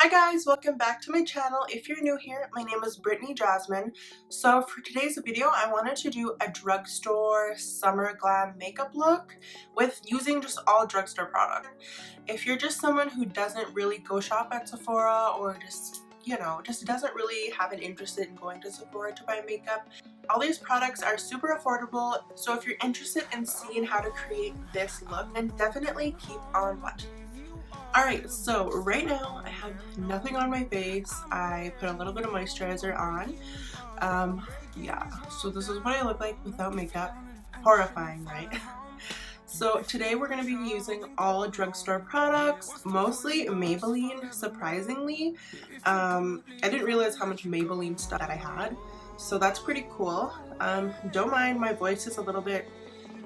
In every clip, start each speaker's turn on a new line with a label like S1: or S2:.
S1: Hi guys, welcome back to my channel. If you're new here, my name is Brittany Jasmine. So for today's video, I wanted to do a drugstore summer glam makeup look with using just all drugstore product. If you're just someone who doesn't really go shop at Sephora or just doesn't really have an interest in going to Sephora to buy makeup, all these products are super affordable. So if you're interested in seeing how to create this look, then definitely keep on watching. Alright, so right now I have nothing on my face. I put a little bit of moisturizer on. Yeah, so this is what I look like without makeup. Horrifying, right? So today we're going to be using all drugstore products, mostly Maybelline, surprisingly. I didn't realize how much Maybelline stuff that I had, so that's pretty cool. Don't mind my voice is a little bit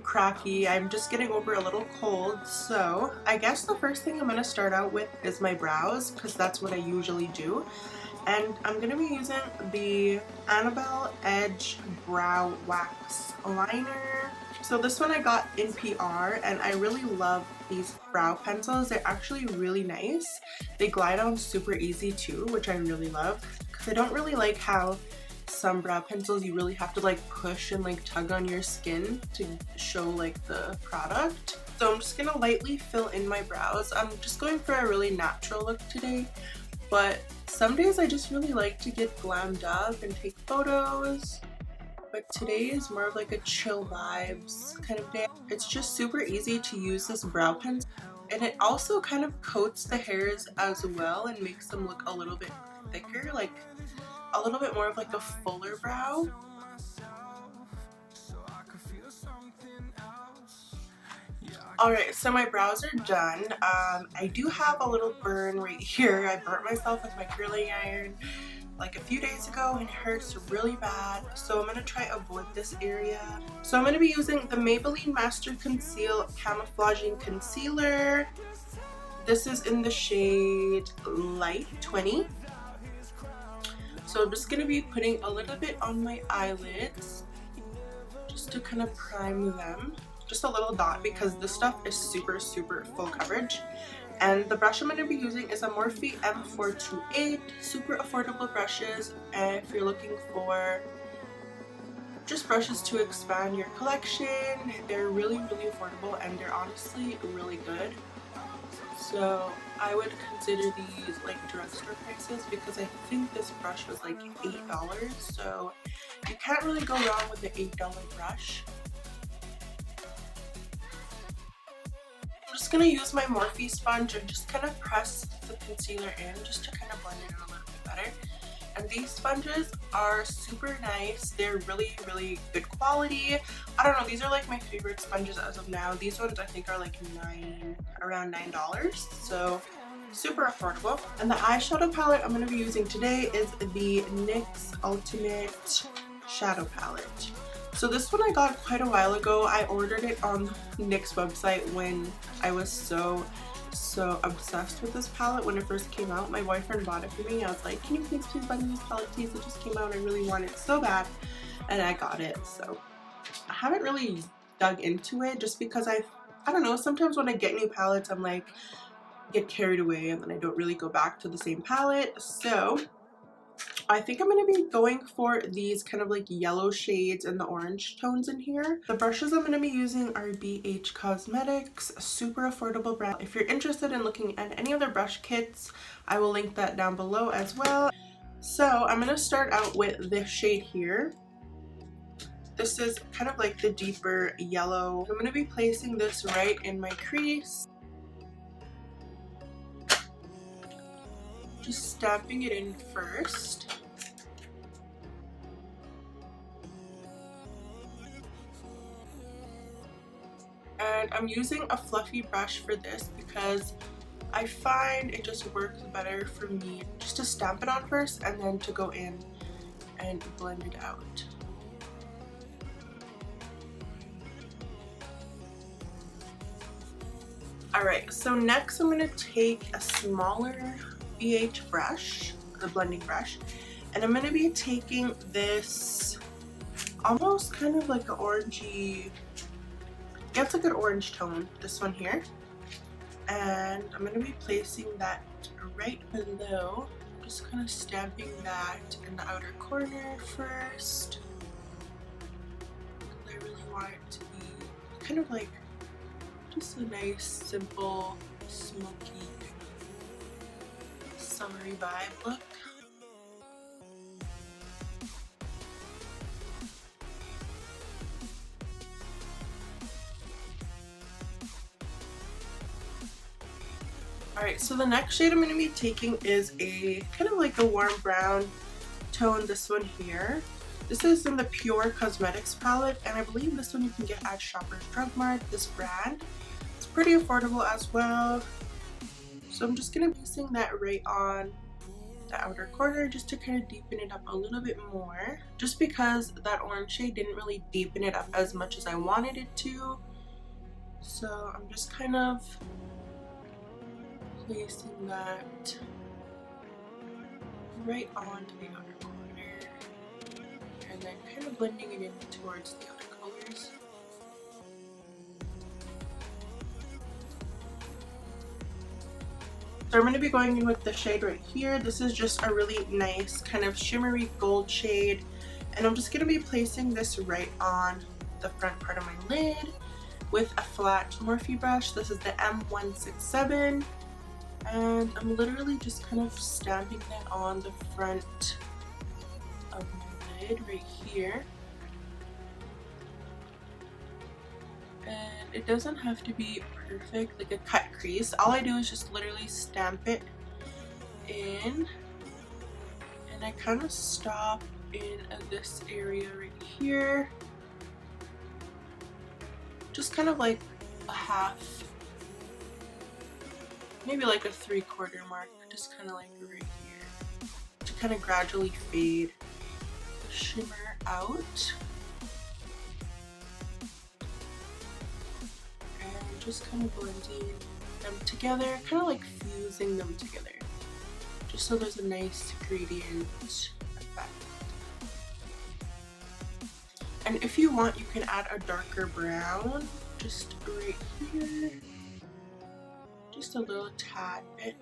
S1: cracky. I'm just getting over a little cold, so I guess the first thing I'm going to start out with is my brows, because that's what I usually do. And I'm going to be using the 𝖊𝖆𝖆𝖊𝖉 Brow Wax Liner. So this one I got in PR, and I really love these brow pencils. They're actually really nice. They glide on super easy too, which I really love, because I don't really like how some brow pencils you really have to like push and like tug on your skin to show like the product. So I'm just gonna lightly fill in my brows. I'm just going for a really natural look today, but some days I just really like to get glammed up and take photos, but today is more of like a chill vibes kind of day. It's just super easy to use this brow pencil, and it also kind of coats the hairs as well and makes them look a little bit thicker, like a little bit more of like a fuller brow. Alright, so my brows are done. I do have a little burn right here. I burnt myself with my curling iron like a few days ago and it hurts really bad, so I'm going to try avoid this area. So I'm going to be using the Maybelline Master Conceal Camouflaging Concealer. This is in the shade Light 20. So I'm just going to be putting a little bit on my eyelids just to kind of prime them. Just a little dot, because this stuff is super full coverage. And the brush I'm going to be using is a Morphe M428. Super affordable brushes, and if you're looking for just brushes to expand your collection, they're really affordable and they're honestly really good. So I would consider these like drugstore prices, because I think this brush was like $8, so you can't really go wrong with the $8 brush. I'm just going to use my Morphe sponge and just kind of press the concealer in just to kind of blend it in a little bit better. And these sponges are super nice. They're really good quality. I don't know, these are like my favorite sponges as of now. These ones I think are like around $9, so super affordable. And the eyeshadow palette I'm going to be using today is the NYX Ultimate Shadow Palette. So this one I got quite a while ago. I ordered it on NYX website when I was so obsessed with this palette when it first came out. My boyfriend bought it for me. I was like, can you please buy me this palette please? It just came out. I really want it so bad, and I got it. So I haven't really dug into it just because I don't know, sometimes when I get new palettes I'm like get carried away and then I don't really go back to the same palette. So I think I'm going to be going for these kind of like yellow shades and the orange tones in here. The brushes I'm going to be using are BH Cosmetics, super affordable brand. If you're interested in looking at any of their brush kits, I will link that down below as well. So I'm going to start out with this shade here. This is kind of like the deeper yellow. I'm going to be placing this right in my crease. Just stamping it in first. And I'm using a fluffy brush for this because I find it just works better for me just to stamp it on first and then to go in and blend it out. Alright, so next I'm going to take a smaller BH brush, the blending brush, and I'm going to be taking this almost kind of like an orangey, yeah, it's like an orange tone, this one here, and I'm going to be placing that right below. Just kind of stamping that in the outer corner first. I really want it to be kind of like just a nice, simple, smoky, summery vibe look. Alright, so the next shade I'm going to be taking is a kind of like a warm brown tone, this one here. This is in the Pure Cosmetics palette, and I believe this one you can get at Shoppers Drug Mart, this brand. It's pretty affordable as well. So I'm just going to be placing that right on the outer corner just to kind of deepen it up a little bit more. Just because that orange shade didn't really deepen it up as much as I wanted it to. So I'm just kind of placing that right onto the outer corner and then kind of blending it in towards the other colors. So I'm going to be going in with the shade right here. This is just a really nice kind of shimmery gold shade, and I'm just going to be placing this right on the front part of my lid with a flat Morphe brush. This is the 𝖃_167. And I'm literally just kind of stamping that on the front of my lid right here. And it doesn't have to be perfect, like a cut crease. All I do is just literally stamp it in. And I kind of stop in this area right here. Just kind of like a half, maybe like a 3/4 mark, just kind of like right here, to kind of gradually fade the shimmer out. And just kind of blending them together, kind of like fusing them together, just so there's a nice gradient effect. And if you want, you can add a darker brown, just right here. Just a little tad bit.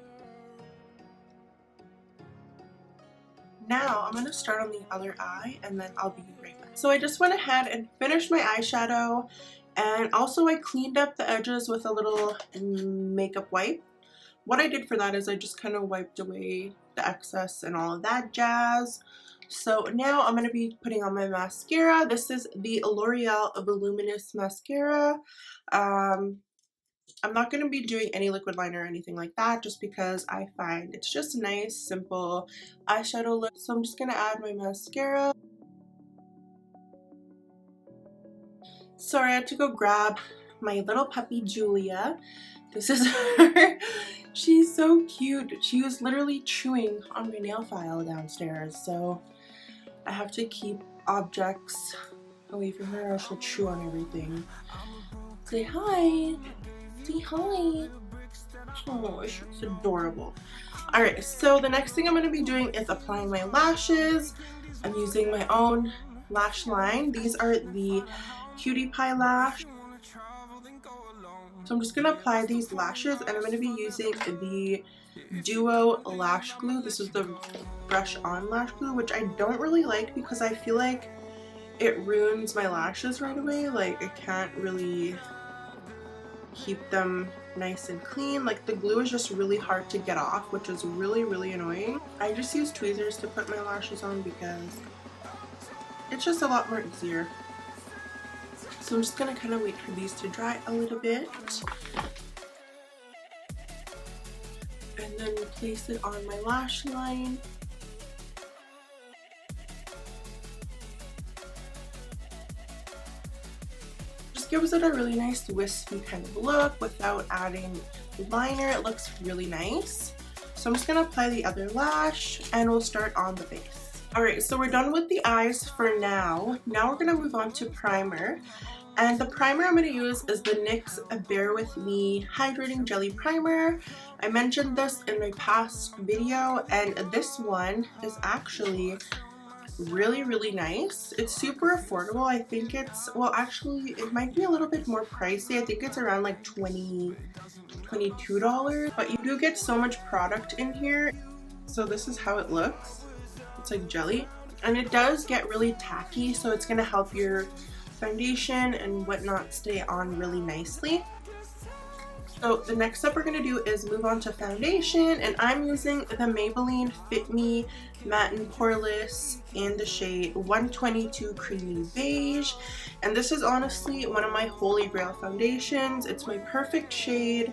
S1: Now I'm going to start on the other eye and then I'll be right back. So I just went ahead and finished my eyeshadow, and also I cleaned up the edges with a little makeup wipe. What I did for that is I just kind of wiped away the excess and all of that jazz. So now I'm going to be putting on my mascara. This is the L'Oreal Voluminous Mascara. I'm not going to be doing any liquid liner or anything like that, just because I find it's just a nice, simple eyeshadow look. So I'm just going to add my mascara. Sorry, I had to go grab my little puppy, Julia. This is her. She's so cute. She was literally chewing on my nail file downstairs, so I have to keep objects away from her or she'll chew on everything. Say hi. Say hi. Oh, she's adorable. Alright, so the next thing I'm going to be doing is applying my lashes. I'm using my own lash line. These are the Cutie Pie lash. So I'm just going to apply these lashes, and I'm going to be using the Duo Lash Glue. This is the brush on lash glue, which I don't really like because I feel like it ruins my lashes right away. Like, I can't really keep them nice and clean. Like, the glue is just really hard to get off, which is really annoying. I just use tweezers to put my lashes on because it's just a lot more easier. So I'm just gonna kind of wait for these to dry a little bit and then place it on my lash line. Gives it a really nice wispy kind of look without adding liner. It looks really nice. So I'm just going to apply the other lash and we'll start on the base. Alright, so we're done with the eyes for now. Now we're going to move on to primer. And the primer I'm going to use is the NYX Bare With Me Hydrating Jelly Primer. I mentioned this in my past video, and this one is actually really nice. It's super affordable. I think it's, well, actually it might be a little bit more pricey. I think it's around like $22, but you do get so much product in here. So this is how it looks. It's like jelly, and it does get really tacky, so it's gonna help your foundation and whatnot stay on really nicely. So the next step we're going to do is move on to foundation, and I'm using the Maybelline Fit Me Matte and Poreless in the shade 122 Creamy Beige, and this is honestly one of my holy grail foundations. It's my perfect shade,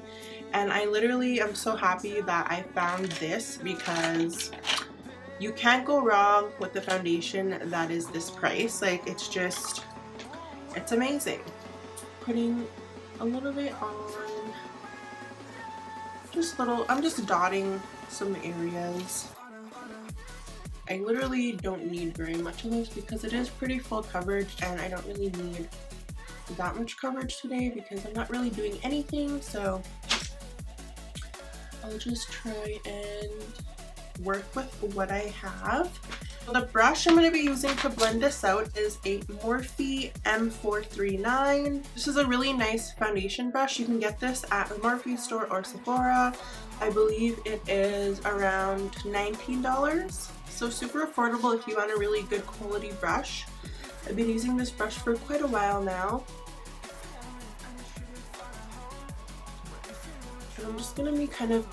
S1: and I literally am so happy that I found this because you can't go wrong with the foundation that is this price. Like, it's amazing. Putting a little bit on. I'm just dotting some areas. I literally don't need very much of this because it is pretty full coverage, and I don't really need that much coverage today because I'm not really doing anything, so I'll just try and work with what I have. The brush I'm going to be using to blend this out is a Morphe M439. This is a really nice foundation brush. You can get this at the Morphe store or Sephora. I believe it is around $19. So super affordable if you want a really good quality brush. I've been using this brush for quite a while now. And I'm just going to be kind of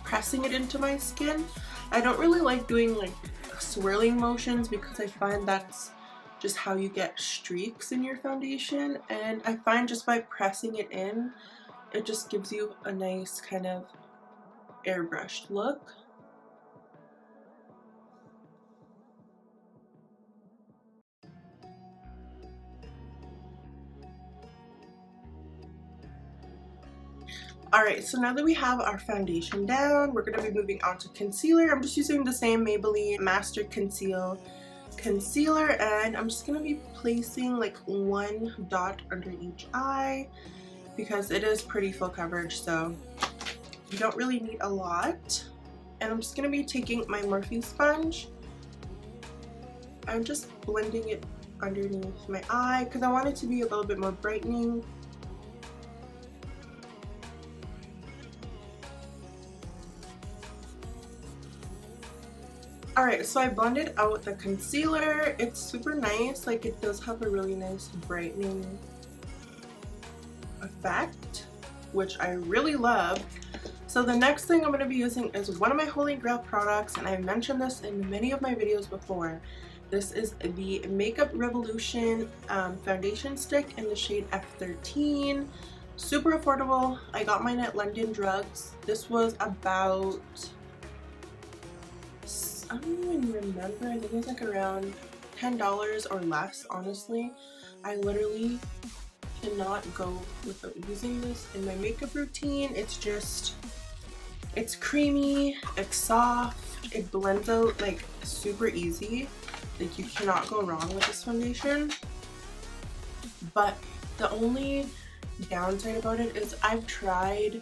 S1: pressing it into my skin. I don't really like doing like swirling motions because I find that's just how you get streaks in your foundation, and I find just by pressing it in, it just gives you a nice kind of airbrushed look. Alright, so now that we have our foundation down, we're going to be moving on to concealer. I'm just using the same Maybelline Master Conceal concealer, and I'm just going to be placing like one dot under each eye because it is pretty full coverage, so you don't really need a lot. And I'm just going to be taking my Morphe sponge and just blending it underneath my eye because I want it to be a little bit more brightening. Alright, so I blended out the concealer. It's super nice, like it does have a really nice brightening effect, which I really love. So the next thing I'm going to be using is one of my holy grail products, and I've mentioned this in many of my videos before. This is the Makeup Revolution foundation stick in the shade F13. Super affordable. I got mine at London Drugs. This was about, I don't even remember, I think it was like around $10 or less, honestly. I literally cannot go without using this in my makeup routine. It's creamy, it's soft, it blends out like super easy. Like you cannot go wrong with this foundation. But the only downside about it is I've tried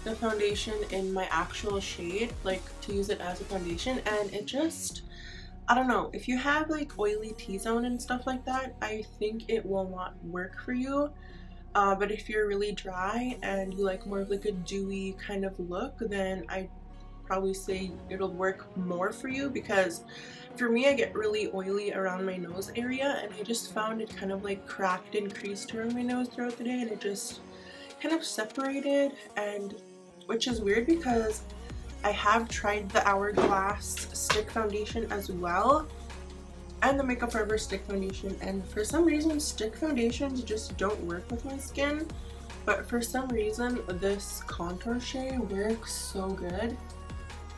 S1: the foundation in my actual shade, like to use it as a foundation, and it just, I don't know, if you have like oily T-zone and stuff like that, I think it will not work for you. But if you're really dry and you like more of like a dewy kind of look, then I'd probably say it'll work more for you, because for me I get really oily around my nose area, and I just found it kind of like cracked and creased around my nose throughout the day, and it just kind of separated, and which is weird because I have tried the Hourglass stick foundation as well, and the Makeup Forever stick foundation, and for some reason stick foundations just don't work with my skin, but for some reason this contour shade works so good.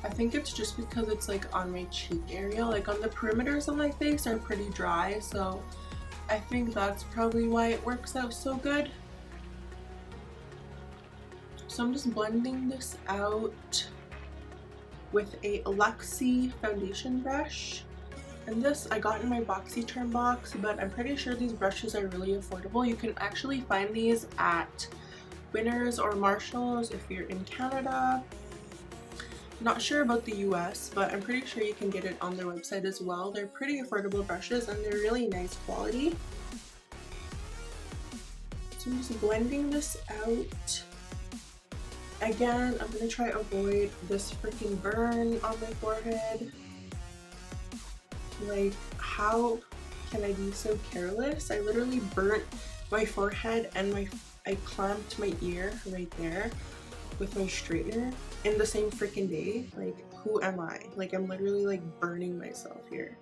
S1: I think it's just because it's like on my cheek area, like on the perimeters of my face are pretty dry, so I think that's probably why it works out so good. So I'm just blending this out with a Luxie foundation brush. And this I got in my BoxyCharm box, but I'm pretty sure these brushes are really affordable. You can actually find these at Winners or Marshalls if you're in Canada. Not sure about the US, but I'm pretty sure you can get it on their website as well. They're pretty affordable brushes and they're really nice quality. So I'm just blending this out. Again, I'm gonna try to avoid this freaking burn on my forehead. Like, how can I be so careless? I literally burnt my forehead and I clamped my ear right there with my straightener in the same freaking day. Like, who am I? Like, I'm literally like burning myself here.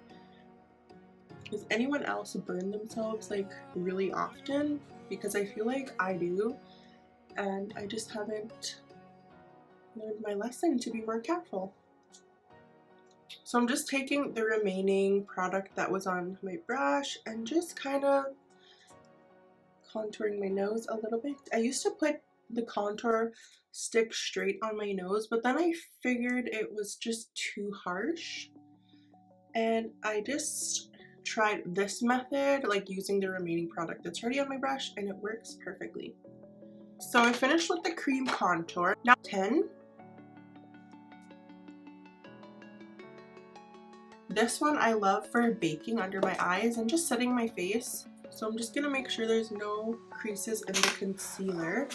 S1: Does anyone else burn themselves like really often? Because I feel like I do, and I just haven't learned my lesson to be more careful. So I'm just taking the remaining product that was on my brush and just kind of contouring my nose a little bit. I used to put the contour stick straight on my nose, but then I figured it was just too harsh, and I just tried this method, like using the remaining product that's already on my brush, and it works perfectly. So I finished with the cream contour. Now 10. This one I love for baking under my eyes and just setting my face. So I'm just gonna make sure there's no creases in the concealer.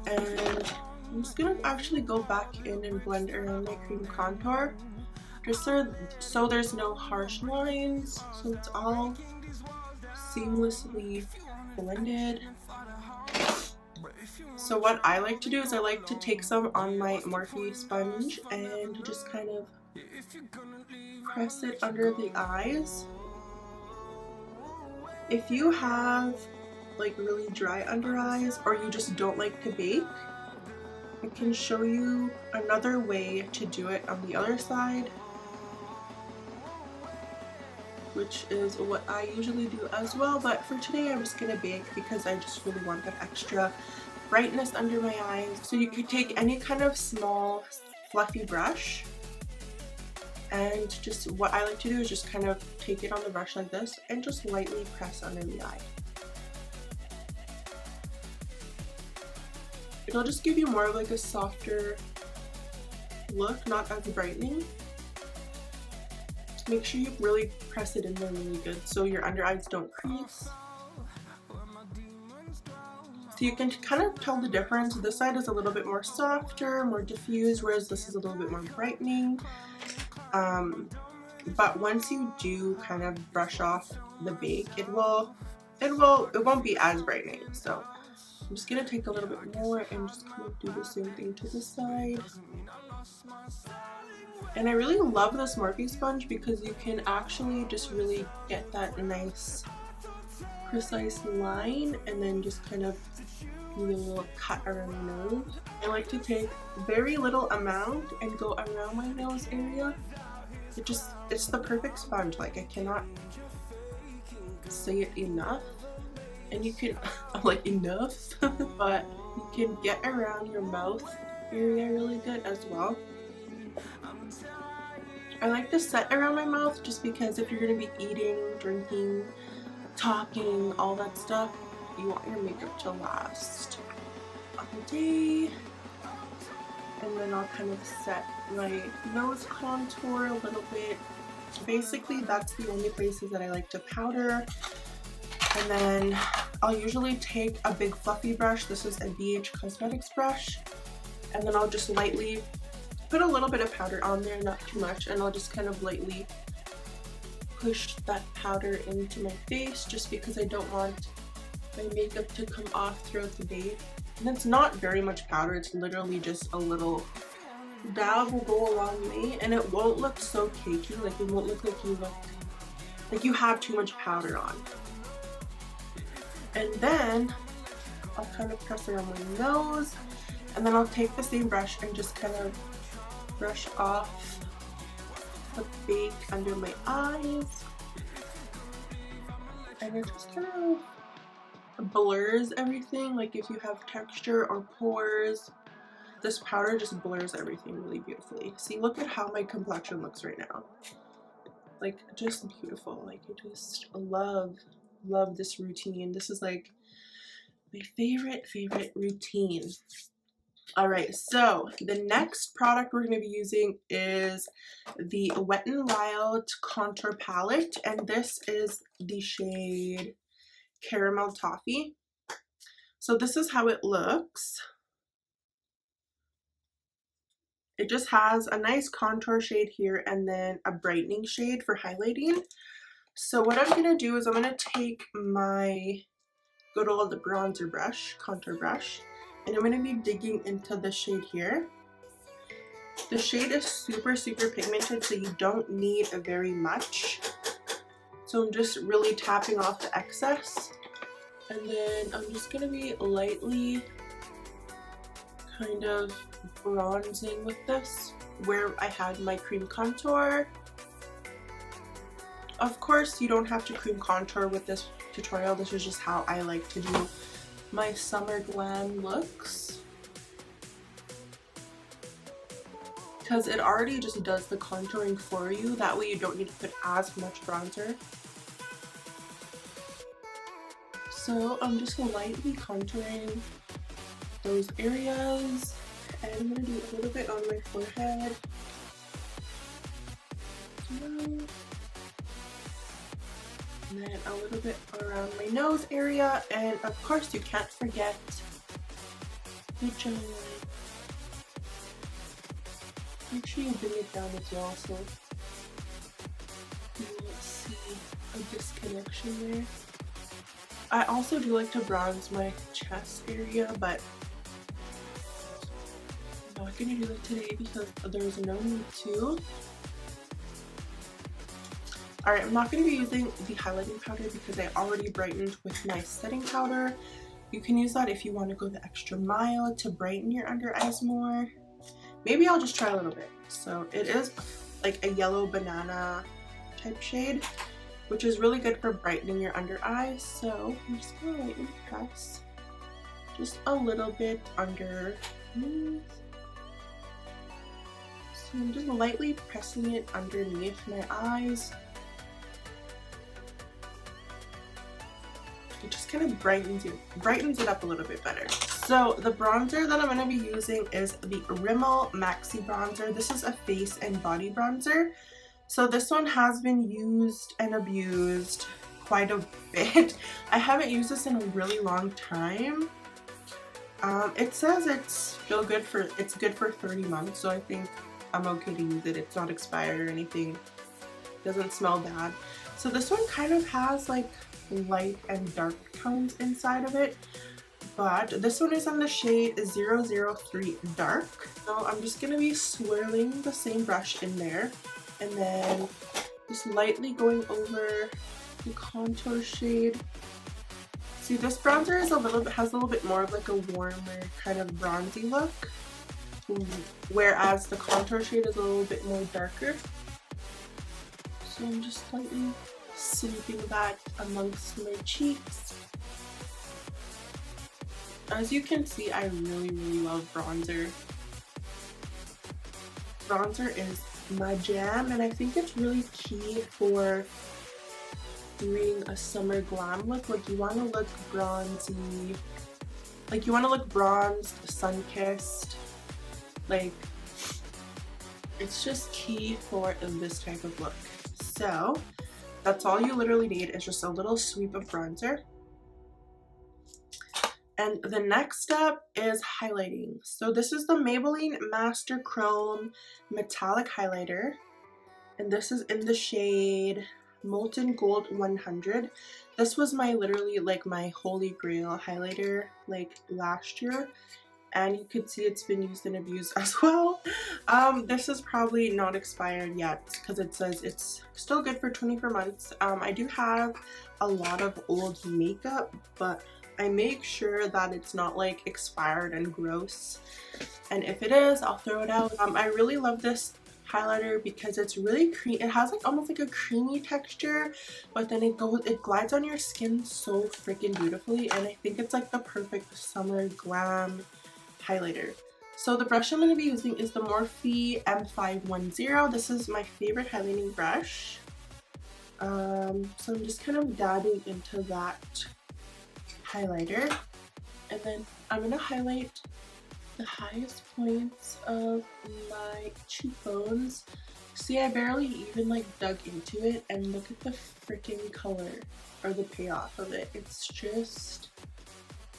S1: And I'm just gonna actually go back in and blend around my cream contour, just so there's no harsh lines, so it's all seamlessly blended. So what I like to do is I like to take some on my Morphe sponge and just kind of press it under the eyes. If you have like really dry under eyes, or you just don't like to bake, I can show you another way to do it on the other side, which is what I usually do as well. But for today I'm just gonna bake because I just really want that extra brightness under my eyes. So you could take any kind of small fluffy brush, and just what I like to do is just kind of take it on the brush like this and just lightly press under the eye. It'll just give you more of like a softer look, not as brightening. Make sure you really press it in there really good so your under eyes don't crease. So you can kind of tell the difference. This side is a little bit more softer, more diffused, whereas this is a little bit more brightening. But once you do kind of brush off the bake, it won't be as brightening. So I'm just gonna take a little bit more and just kind of do the same thing to the side. And I really love this Morphe sponge because you can actually just really get that nice precise line and then just kind of do a little cut around the nose. I like to take very little amount and go around my nose area. It's the perfect sponge. Like, I cannot say it enough. And you can, I'm like, enough, but you can get around your mouth area really good as well. I like to set around my mouth just because if you're going to be eating, drinking, talking, all that stuff, you want your makeup to last all day. And then I'll kind of set my nose contour a little bit. Basically, that's the only places that I like to powder. And then I'll usually take a big fluffy brush. This is a Beige Cosmetics brush. And then I'll just lightly put a little bit of powder on there, not too much. And I'll just kind of lightly push that powder into my face just because I don't want my makeup to come off throughout the day. And it's not very much powder. It's literally just a little dab will go a long way. And it won't look so cakey. Like, it won't look like you have too much powder on. And then I'll kind of press around my nose, and then I'll take the same brush and just kind of brush off the bake under my eyes. And it just kind of blurs everything. Like, if you have texture or pores, this powder just blurs everything really beautifully. See, look at how my complexion looks right now. Like, just beautiful. Like, I just love this routine. This is like my favorite routine. Alright, so the next product we're going to be using is the Wet n Wild Contour Palette, and this is the shade Caramel Toffee. So this is how it looks. It just has a nice contour shade here and then a brightening shade for highlighting. So what I'm going to do is I'm going to take my good old bronzer brush, contour brush, and I'm going to be digging into the shade here. The shade is super pigmented, so you don't need very much. So I'm just really tapping off the excess. And then I'm just going to be lightly kind of bronzing with this where I had my cream contour. Of course, you don't have to cream contour with this tutorial. This is just how I like to do my summer glam looks, because it already just does the contouring for you. That way you don't need to put as much bronzer. So I'm just lightly contouring those areas, and I'm going to do a little bit on my forehead. And then a little bit around my nose area, and of course you can't forget the jawline. Make sure you bring it down as well so you won't see a disconnection there. I also do like to bronze my chest area, but I'm not going to do that today because there's no need to. Alright, I'm not going to be using the highlighting powder because I already brightened with my setting powder. You can use that if you want to go the extra mile to brighten your under eyes more. Maybe I'll just try a little bit. So it is like a yellow banana type shade, which is really good for brightening your under eyes. So I'm just going to lightly press just a little bit underneath. So I'm just lightly pressing it underneath my eyes. It just kind of brightens it up a little bit better. So the bronzer that I'm going to be using is the Rimmel Maxi bronzer. This is a face and body bronzer. So this one has been used and abused quite a bit. I haven't used this in a really long time. It says it's good for 30 months, so I think I'm okay to use it. It's not expired or anything. It doesn't smell bad. So this one kind of has like light and dark tones inside of it, but this one is on the shade 003 Dark. So I'm just going to be swirling the same brush in there and then just lightly going over the contour shade. See, this bronzer is has a little bit more of like a warmer kind of bronzy look, whereas the contour shade is a little bit more darker. So I'm just slightly sweeping that amongst my cheeks. As you can see, I really love bronzer. Bronzer is my jam, and I think it's really key for doing a summer glam look. Like, you want to look bronzy, like you want to look bronzed, sun-kissed. Like, it's just key for this type of look. So that's all you literally need, is just a little sweep of bronzer. And the next step is highlighting. So this is the Maybelline Master Chrome Metallic Highlighter, and this is in the shade Molten Gold 100. This was my literally like my holy grail highlighter like last year, and you could see it's been used and abused as well. This is probably not expired yet because it says it's still good for 24 months. I do have a lot of old makeup, but I make sure that it's not like expired and gross, and if it is, I'll throw it out. I really love this highlighter because it's really creamy. It has like almost like a creamy texture, but then it glides on your skin so freaking beautifully, and I think it's like the perfect summer glam highlighter. So the brush I'm going to be using is the Morphe M510. This is my favorite highlighting brush. So I'm just kind of dabbing into that highlighter, and then I'm going to highlight the highest points of my cheekbones. See, I barely even like dug into it, and look at the freaking color or the payoff of it. It's just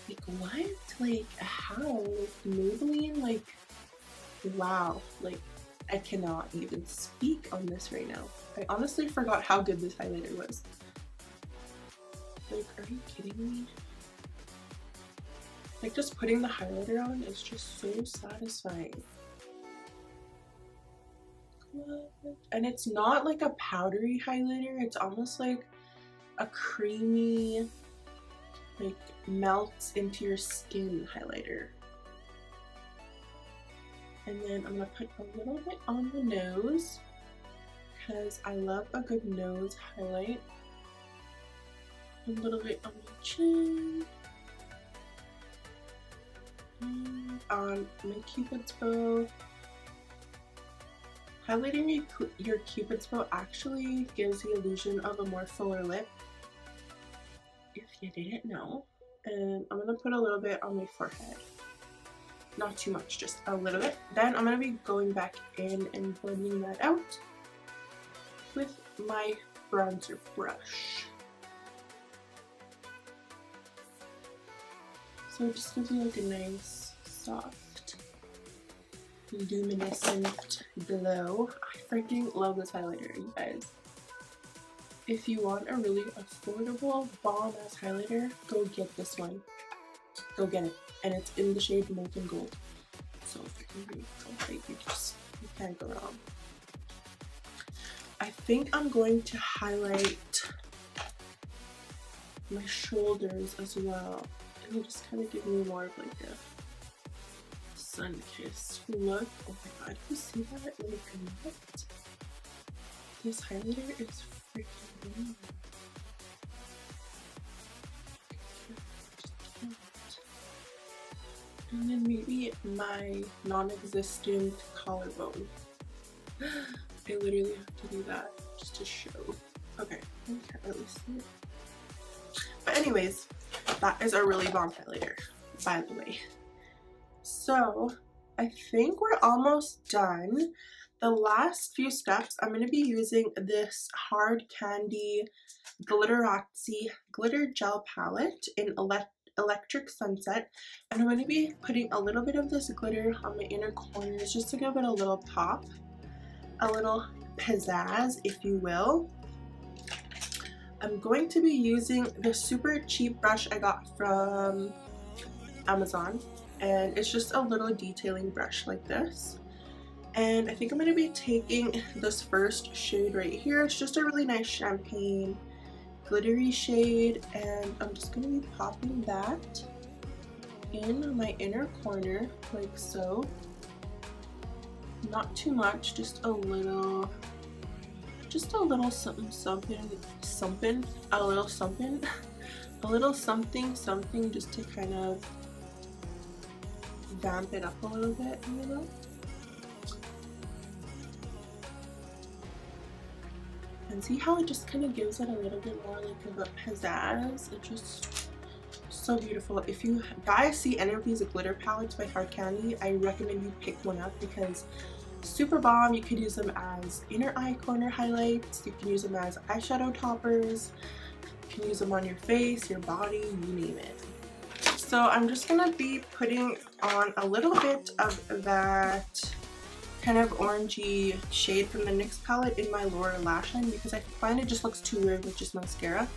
S1: like, what? Like, how? Like, Maybelline, like, wow. Like, I cannot even speak on this right now. I honestly forgot how good this highlighter was. Like, are you kidding me? Like, just putting the highlighter on is just so satisfying. What? And it's not like a powdery highlighter, it's almost like a creamy, like, melts into your skin highlighter. And then I'm gonna put a little bit on the nose because I love a good nose highlight. A little bit on my chin. And on my Cupid's bow. Highlighting your Cupid's bow actually gives the illusion of a more fuller lip, if you didn't know. And I'm gonna put a little bit on my forehead. Not too much, just a little bit. Then I'm gonna be going back in and blending that out with my bronzer brush. So it just gives me like a nice, soft, luminescent glow. I freaking love this highlighter, you guys. If you want a really affordable bomb-ass highlighter, go get this one. Go get it. And it's in the shade Molten Gold. So freaking beautiful. Like, you can't go wrong. I think I'm going to highlight my shoulders as well. It'll just kind of give me more of like a sun-kissed look. Oh my god, you see that? Like, what? This highlighter is freaking good. And then maybe my non-existent collarbone. I literally have to do that just to show. Okay, I can't really see it. But anyways, that is a really bomb highlighter, by the way. So I think we're almost done. The last few steps, I'm going to be using this Hard Candy Glitteratzi Glitter Gel Palette in Electric Sunset, and I'm going to be putting a little bit of this glitter on my inner corners just to give it a little pop, a little pizzazz, if you will. I'm going to be using the super cheap brush I got from Amazon, and it's just a little detailing brush like this. And I think I'm going to be taking this first shade right here. It's just a really nice champagne glittery shade, and I'm just going to be popping that in my inner corner like so. Not too much, just a little something something, a little something something, just to kind of vamp it up a little bit, you know. And see how it just kind of gives it a little bit more like of a pizzazz. It's just so beautiful. If you guys see any of these glitter palettes by Hard Candy, I recommend you pick one up because super bomb. You could use them as inner eye corner highlights, you can use them as eyeshadow toppers, you can use them on your face, your body, you name it. So I'm just gonna be putting on a little bit of that kind of orangey shade from the NYX palette in my lower lash line because I find it just looks too weird with just mascara.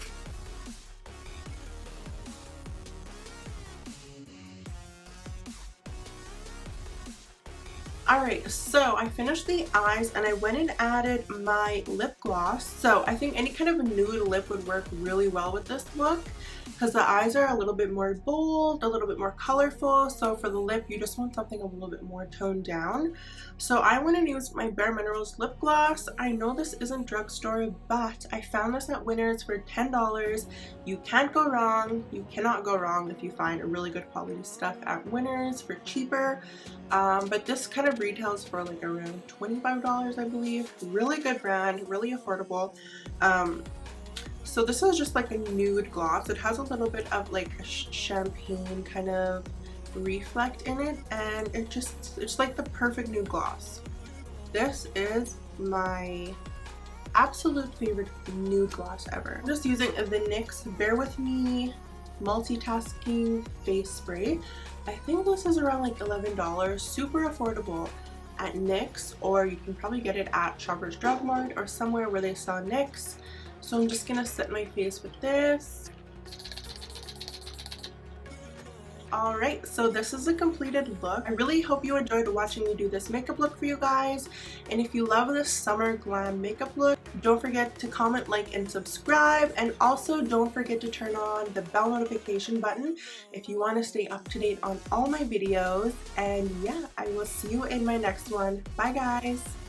S1: Alright, so I finished the eyes and I went and added my lip gloss. So I think any kind of nude lip would work really well with this look because the eyes are a little bit more bold, a little bit more colorful. So for the lip, you just want something a little bit more toned down. So I went and used my Bare Minerals lip gloss. I know this isn't Drugstore, but I found this at Winners for $10. You can't go wrong. You cannot go wrong if you find a really good quality stuff at Winners for cheaper. But this kind of retails for like around $25, I believe. Really good brand, really affordable. So this is just like a nude gloss. It has a little bit of like a champagne kind of reflect in it, and it's like the perfect new gloss. This is my absolute favorite nude gloss ever. I'm just using the NYX Bare With Me Multitasking Face Spray. I think this is around like $11, super affordable at NYX, or you can probably get it at Shoppers Drug Mart or somewhere where they sell NYX. So I'm just gonna set my face with this. Alright, so this is a completed look. I really hope you enjoyed watching me do this makeup look for you guys. And if you love this summer glam makeup look, don't forget to comment, like, and subscribe. And also don't forget to turn on the bell notification button if you want to stay up to date on all my videos. And yeah, I will see you in my next one. Bye guys!